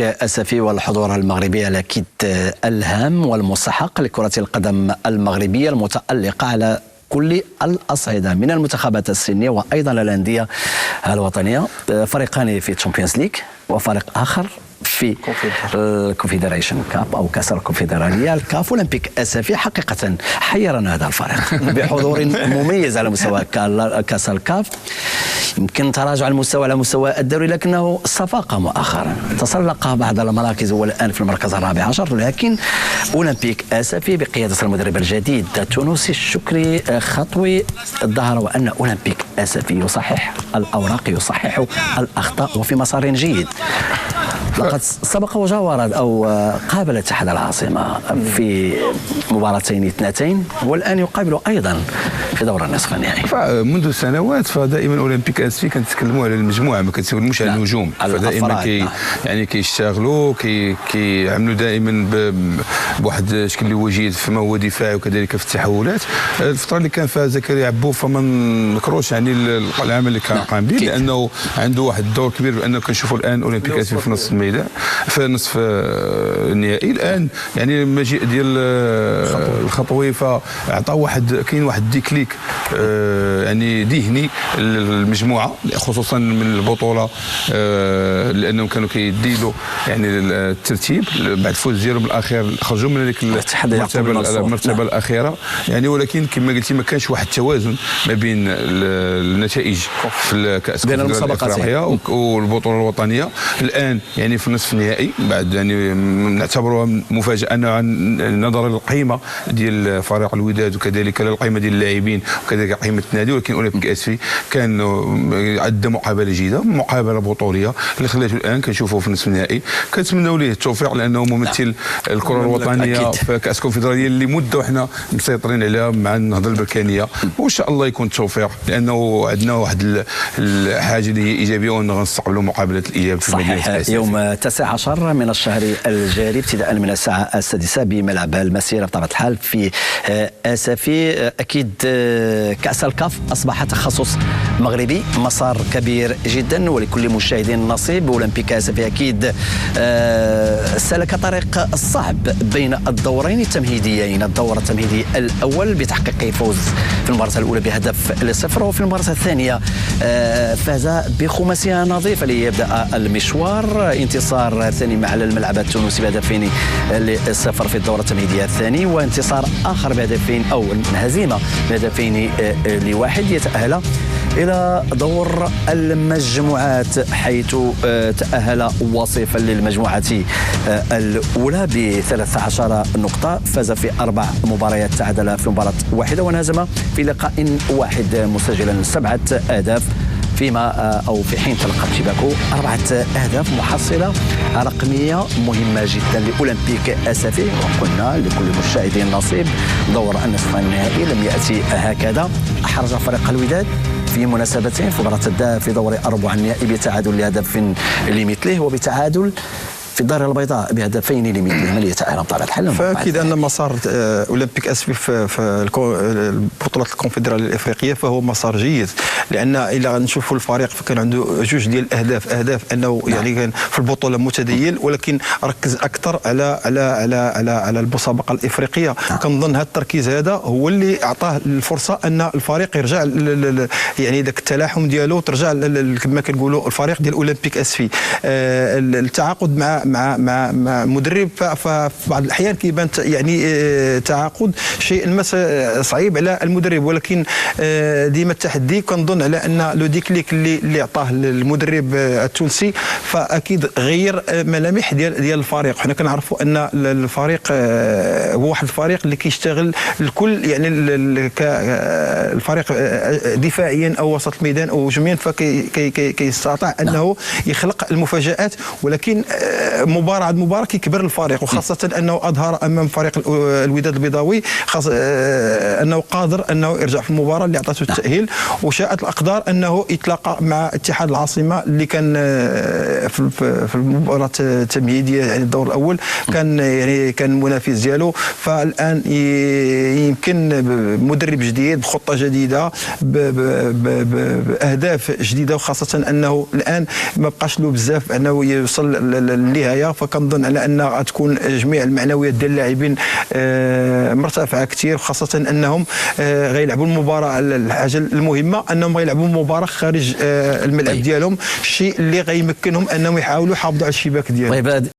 أسفي والحضور المغربي على أكيد الهام والمستحق لكرة القدم المغربية المتألقة على كل الأصعدة من المنتخبات السنية وأيضا الأندية الوطنية. فريقان في تشامبيونز ليج وفريق آخر في الكونفدريشن كاب او كاس الكونفدراليه. الكاف اولمبيك اسفي حقيقه حيرنا هذا الفريق بحضور مميز على مستوى كاس الكاف. يمكن تراجع المستوى على مستوى الدوري لكنه صفاق مؤخرا، تسلق بعض المراكز والان في المركز الرابع عشر. لكن اولمبيك اسفي بقياده المدرب الجديد التونسي الشكري خطوي ظهر وان اولمبيك اسفي يصحح الاوراق، يصحح الاخطاء وفي مسار جيد. لقد سبق وجاور أو قابل اتحاد العاصمة في مباراتين اثنتين والآن يقابل أيضا في دور النصف النهائي. منذ سنوات فدائما أولمبيك أسفي كنتكلموا على المجموعة، ما كنتكلموش على النجوم. فدائما كيشتغلوا كيعملوا دائما بواحد الشكل اللي وجيد فيما هو دفاعي وكذلك في التحولات. الفترة اللي كان فيها زكريا عبوف فما نكروش يعني العمل اللي كان قام به، لأنه عنده واحد الدور كبير، بأنه كنشوفوا الآن أولمبيك أسفي في نص الميدان في نصف النهائي. الان يعني المجيء ديال الخطوي فاعطى كاين واحد ديكليك يعني ذهني المجموعه، خصوصا من البطوله، لانهم كانوا كيديلوا يعني الترتيب بعد الفوز ديالهم الاخير، خرجوا من هذيك المرتبه الاخيره يعني. ولكن كما قلتي ما كانش واحد التوازن ما بين النتائج في الكاس الافريقيه والبطوله الوطنيه. الان يعني في نصف النهائي بعد يعني نعتبروها مفاجاه نظرا للقيمه ديال فريق الوداد وكذلك القيمه ديال اللاعبين وكذلك قيمه النادي. ولكن اولمبيك اسفي كان عدى مقابله جيده، مقابله بطوليه اللي خلاته الان كنشوفوه في نصف النهائي. كنتمنوا ليه التوفيق لانه ممثل الكره الوطنيه في كاس الكونفدراليه اللي مده وحنا مسيطرين عليها مع النهضه البركانيه، وان شاء الله يكون التوفيق لانه عندنا واحد الحاجه اللي هي ايجابيه وغنستقبلوا مقابله الاياب في مدينه اسفي يوم 19 من الشهر الجاري ابتداء من الساعة 6 بملعب المسيرة بطبيعة الحال في أسفي. أكيد كأس الكاف أصبح تخصص مغربي، مسار كبير جدا ولكل مشاهد نصيب. أولمبيك أسفي أكيد سلك طريق صعب بين الدورين التمهيديين، الدور التمهيدي الأول بتحقيق فوز في المباراة الأولى بهدف لصفر، وفي المباراة الثانية فاز بخماسية نظيفة ليبدأ المشوار. انتصار ثاني مع الملعب التونسي بهدفين لصفر في الدورة التمهيدية الثاني، وانتصار آخر بهدفين أو هزيمة بهدفين لواحد يتأهل إلى دور المجموعات، حيث تأهل وصيفا للمجموعة الأولى ب13 نقطة، فاز في 4 مباريات، تعادل في مباراة واحدة وانهزم في لقاء واحد، مسجلا 7 أهداف فيما أو في حين تلقى شباكه 4 أهداف، محصلة رقمية مهمة جدا لأولمبيك أسفي. وقلنا لكل مشاهد نصيب دور النصف النهائي لم يأتي هكذا. أحرج فريق الوداد في مناسبتين، في مباراة في دور أربع النهائي بتعادل لهدف لمثله، وبتعادل في الدار البيضاء بهدفين لمثله، من يتأهل بطبيعة الحال. فأكيد أن مسار أولمبيك أسفي في بطولة الكونفدرالية الإفريقية فهو مسار جيد، لأن إلا نشوفوا الفريق فكان عنده جوج ديال الأهداف أنه يعني كان في البطولة متدين، ولكن ركز أكثر على المسابقة الإفريقية. كنظن هذا التركيز هذا هو اللي أعطاه الفرصة أن الفريق يرجع يعني ذاك التلاحم ديالو، ترجع كما كنقولوا الفريق ديال أولمبيك أسفي. التعاقد مع مدرب في بعض الاحيان كيبان يعني تعاقد شيء صعيب على المدرب، ولكن ديما التحدي كنظن على ان لو ديكليك اللي عطاه المدرب التونسي فاكيد غير ملامح ديال الفريق. حنا كنعرفوا ان الفريق هو واحد الفريق اللي كيشتغل الكل، يعني الفريق دفاعيا او وسط الميدان او هجوميا، فكيستطيع انه يخلق المفاجآت، ولكن مباراة عند مباراة كيكبر الفريق، وخاصة أنه أظهر أمام فريق الوداد البيضاوي أنه قادر أنه يرجع في المباراة اللي أعطته التأهيل. وشاءت الأقدار أنه يتلاقى مع اتحاد العاصمة اللي كان في المباراة التمهيدية يعني الدور الأول كان منافس ديالو. فالآن يمكن مدرب جديد بخطة جديدة بأهداف جديدة، وخاصة أنه الآن ما بقاش له بزاف أنه يوصل النهايه فكنظن على ان غتكون جميع المعنويات ديال اللاعبين مرتفعه كثير، خاصه انهم غيلعبوا المباراه. الحاجه المهمه انهم غيلعبوا مباراه خارج الملعب ديالهم، الشيء اللي غيمكنهم انهم يحاولوا يحافظوا على الشباك ديالهم.